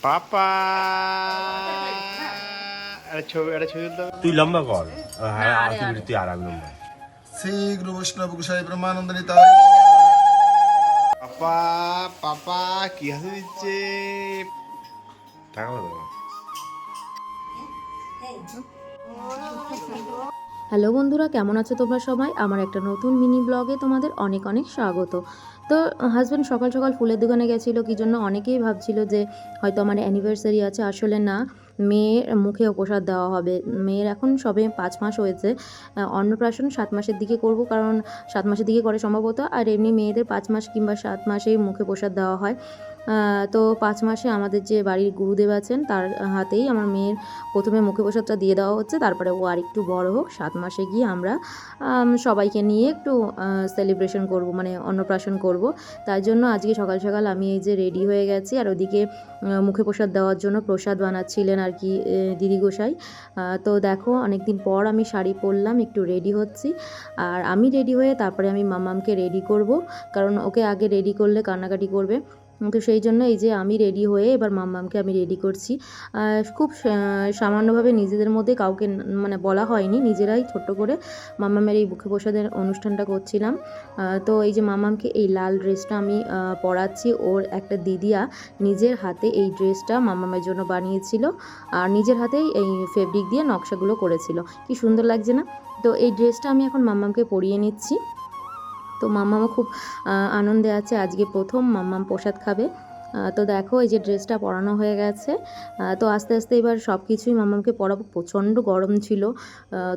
পাপা একটা ছবি তুলতে তুই লম্বা কর তুই আর এক নম্বর শ্রী গুরু বৈষ্ণব গোসাই ব্রহ্মানন্দ নিতা পাপা পাপা কি হাসি দিচ্ছে থাকো তো। হ্যালো বন্ধুরা, কেমন আছো তোমরা সবাই? আমার একটা নতুন মিনি ব্লগে তোমাদের অনেক অনেক স্বাগত। তো হাজব্যান্ড সকাল সকাল ফুলের দোকানে গেছিলো, কি জন্য অনেকেই ভাবছিল যে হয়তো আমার অ্যানিভার্সারি আছে। আসলে না, মেয়ের মুখে প্রসাদ দেওয়া হবে। মেয়ের এখন সবে 5 মাস হয়েছে। অন্নপ্রাশন 7 মাসের দিকে করব, কারণ 7 মাসের দিকে করে সম্ভবত। আর এমনি মেয়েদের 5 মাস কিংবা 7 মাসেই মুখে প্রসাদ দেওয়া হয়। তো 5 মাসে আমাদের যে বাড়ির গুরুদেব আছেন তার হাতেই আমার মেয়ের প্রথমে মুখে প্রসাদটা দিয়ে দেওয়া হচ্ছে। তারপরে ও আর একটু বড় হোক, 7 মাসে গিয়ে আমরা সবাইকে নিয়ে একটু সেলিব্রেশন করব, মানে অন্নপ্রাশন করব। তাই জন্য আজকে সকাল সকাল আমি এই যে রেডি হয়ে গেছি। আর ওদিকে মুখে প্রসাদ দেওয়ার জন্য প্রসাদ বানাচ্ছিলেন আর কি দিদি গোসাই। তো দেখো, অনেকদিন পর আমি শাড়ি পরলাম, একটু রেডি হচ্ছি। আর আমি রেডি হয়ে তারপরে আমি মাম্মামকে রেডি করব, কারণ ওকে আগে রেডি করলে কান্নাকাটি করবে। তো সেই জন্য এই যে আমি রেডি হয়ে এবার মাম্মামকে আমি রেডি করছি। খুব সামান্যভাবে নিজেদের মধ্যে কাউকে মানে বলা হয়নি, নিজেরাই ছোট্ট করে মাম্মামের এই মুখে প্রসাদের অনুষ্ঠানটা করছিলাম। তো এই যে মাম্মামকে এই লাল ড্রেসটা আমি পরাচ্ছি। ওর একটা দিদিয়া নিজের হাতে এই ড্রেসটা মাম্মামের জন্য বানিয়েছিল, আর নিজের হাতেই এই ফেব্রিক দিয়ে নকশাগুলো করেছিল। কি সুন্দর লাগছে না? তো এই ড্রেসটা আমি এখন মাম্মামকে পরিয়ে নিচ্ছি। তো মাম্মামও খুব আনন্দে আছে, আজকে প্রথম মাম্মাম প্রসাদ খাবে। তো দেখো, এই যে ড্রেসটা পরানো হয়ে গেছে। তো আস্তে আস্তে এবার সব কিছুই মাম্মামকে পরাবো। প্রচণ্ড গরম ছিল,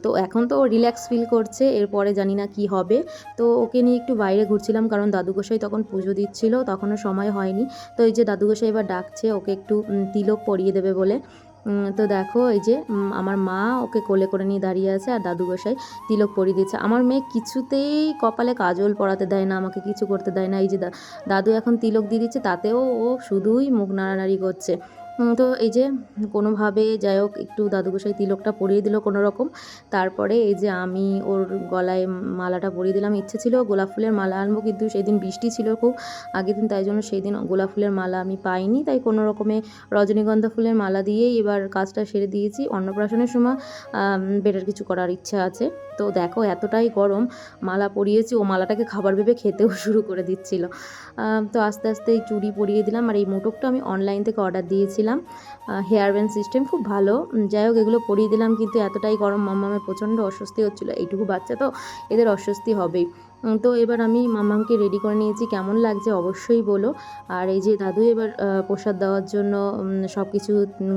তো এখন তো রিল্যাক্স ফিল করছে। এরপরে জানি না কি হবে। তো ওকে নিয়ে একটু বাইরে ঘুরছিলাম, কারণ দাদুগোসাই তখন পুজো দিচ্ছিল, তখনও সময় হয়নি। তো এই যে দাদুগোসাই এবার ডাকছে ওকে একটু তিলক পরিয়ে দেবে বলে। তো দেখো, এই যে আমার মা ওকে কোলে করে নিয়ে দাঁড়িয়ে আছে, আর দাদু গোসাই তিলক পরিয়ে দিচ্ছে। আমার মেয়ে কিছুতেই কপালে কাজল পরাতে দেয় না, আমাকে কিছু করতে দেয় না। এই যে দাদু এখন তিলক দিয়ে দিচ্ছে, তাতেও ও শুধুই মুখ নাড়ানাড়ি করছে। তো এই যে কোনোভাবে যাই হোক একটু দাদুগোসাই তিলকটা পরিয়ে দিল কোনো রকম। তারপরে এই যে আমি ওর গলায় মালাটা পরিয়ে দিলাম। ইচ্ছে ছিল গোলাপ ফুলের মালা আনবো, কিন্তু সেই দিন বৃষ্টি ছিল খুব আগের দিন, তাই জন্য সেই দিন গোলাপ ফুলের মালা আমি পাইনি। তাই কোনো রকমে রজনীগন্ধা ফুলের মালা দিয়েই এবার কাজটা সেরে দিয়েছি। অন্নপ্রাশনের সময় বেটার কিছু করার ইচ্ছা আছে। তো দেখো, এতটাই গরম, মালা পরিয়েছি, ও মালাটাকে খাবার ভেবে খেতেও শুরু করে দিচ্ছিল। তো আস্তে আস্তে এই চুড়ি পরিয়ে দিলাম। আর এই মোটকটা আমি অনলাইন থেকে অর্ডার দিয়েছিলাম, হেয়ার ব্যান্ড সিস্টেম, খুব ভালো। যাই হোক, এগুলো পরিয়ে দিলাম, কিন্তু এতটাই গরম মাম্মামের প্রচণ্ড অস্বস্তি হচ্ছিলো। এইটুকু বাচ্চা তো, এদের অস্বস্তি হবেই। তো এবার আমি মাম্মামকে রেডি করে নিয়েছি। কেমন লাগছে অবশ্যই বলো। আর এই যে দাদু এবার প্রসাদ দেওয়ার জন্য সব কিছু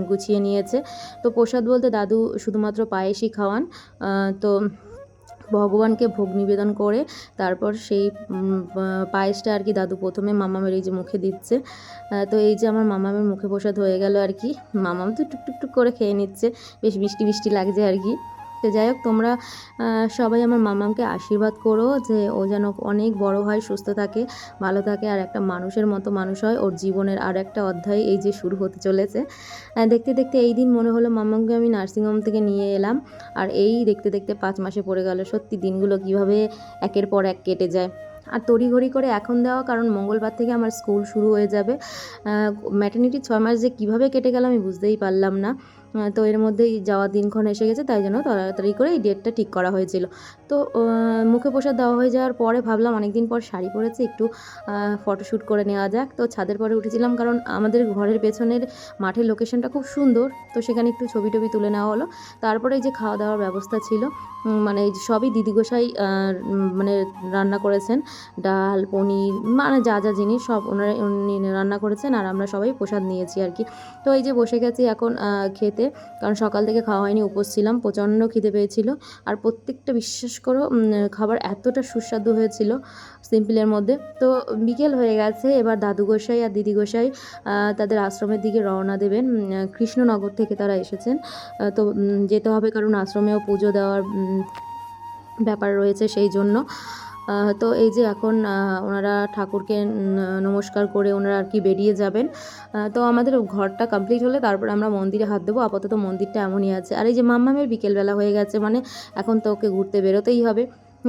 গুছিয়ে নিয়েছে। তো প্রসাদ বলতে দাদু শুধুমাত্র পায়েসই খাওয়ান। তো ভগবানকে ভোগ নিবেদন করে তারপর সেই পায়েসটা আর কি দাদু প্রথমে মামামের এই যে মুখে দিচ্ছে। তো এই যে আমার মামামের মুখে প্রসাদ হয়ে গেল আর কি। মামাম তো টুকটুক করে খেয়ে নিচ্ছে, বেশ মিষ্টি মিষ্টি লাগছে আর কি। তো যাই হোক, তোমরা সবাই আমার মামামকে আশীর্বাদ করো যে ও যেন অনেক বড় হয়, সুস্থ থাকে, ভালো থাকে, আর একটা মানুষের মতো মানুষ হয়। ওর জীবনের আর একটা অধ্যায় এই যে শুরু হতে চলেছে। দেখতে দেখতে এই দিন মনে হলো মামামকে আমি নার্সিংহোম থেকে নিয়ে এলাম, আর এই দেখতে দেখতে 5 মাসে পড়ে গেল। সত্যি দিনগুলো কিভাবে একের পর এক কেটে যায়। আর তড়িঘড়ি করে এখন দেওয়া, কারণ মঙ্গলবার থেকে আমার স্কুল শুরু হয়ে যাবে। ম্যাটারনিটি 6 মাস যে কীভাবে কেটে গেল আমি বুঝতেই পারলাম না। তো এর মধ্যেই যাওয়ার দিনক্ষণ এসে গেছে, তাই জন্য তাড়াতাড়ি করে এই ডেটটা ঠিক করা হয়েছিল। তো মুখে প্রসাদ দেওয়া হয়ে যাওয়ার পরে ভাবলাম অনেকদিন পর শাড়ি পরেছি, একটু ফটোশ্যুট করে নেওয়া যাক। তো ছাদের পরে উঠেছিলাম, কারণ আমাদের ঘরের পেছনের মাঠের লোকেশনটা খুব সুন্দর, তো সেখানে একটু ছবি টবি তুলে নেওয়া হলো। তারপরে এই যে খাওয়া দাওয়ার ব্যবস্থা ছিল, মানে সবই দিদি গোসাই মানে রান্না করেছেন। ডাল, পনির, মানে যা যা জিনিস সব উনি রান্না করেছেন, আর আমরা সবাই প্রসাদ নিয়েছি আর কি। তো এই যে বসে গেছি এখন খেতে, কারণ সকাল থেকে খাওয়া হয়নি, উপোস ছিলাম, প্রচণ্ড খিদে পেয়েছিল। আর প্রত্যেকটা বিশ্বাস করো খাবার এতটা সুস্বাদু হয়েছিল সিম্পলের মধ্যে। তো বিকেল হয়ে গেছে, এবার দাদু গোসাই আর দিদি গোসাই তাদের আশ্রমের দিকে রওনা দেবেন। কৃষ্ণনগর থেকে তারা এসেছেন। তো যেতে হবে, কারণ আশ্রমেও পুজো দেওয়ার ব্যাপার রয়েছে, সেই জন্য। তো এই যে এখন ওনারা ঠাকুরকে নমস্কার করে ওনারা আর কি বেরিয়ে যাবেন। তো আমাদের ঘরটা কমপ্লিট হলে তারপর আমরা মন্দিরে হাত দেবো। আপাতত মন্দিরটা এমনই আছে। আর এই যে মাম্মামের বিকেলবেলা হয়ে গেছে, মানে এখন তো ওকে ঘুরতে বেরোতেই হবে।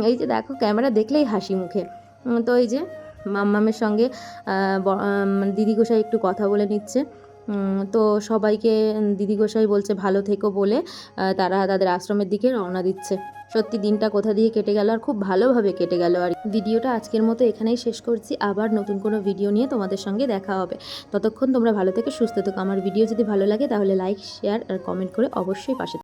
এই যে দেখো, ক্যামেরা দেখলেই হাসি মুখে। তো এই যে মাম্মামের সঙ্গে দিদি গোসাই একটু কথা বলে নিচ্ছে। তো সবাইকে দিদি গোসাই বলছে ভালো থেকো বলে তারা তাদের আশ্রমের দিকে রওনা দিচ্ছে। সত্যি দিনটা কোথা দিয়ে কেটে গেল আর খুব ভালোভাবে কেটে গেল। আর ভিডিওটা আজকের মতো এখানেই শেষ করছি, আবার নতুন কোনো ভিডিও নিয়ে তোমাদের সঙ্গে দেখা হবে। ততক্ষণ তোমরা ভালো থেকে সুস্থ থেকো। আমার ভিডিও যদি ভালো লাগে তাহলে লাইক, শেয়ার আর কমেন্ট করে অবশ্যই পাশে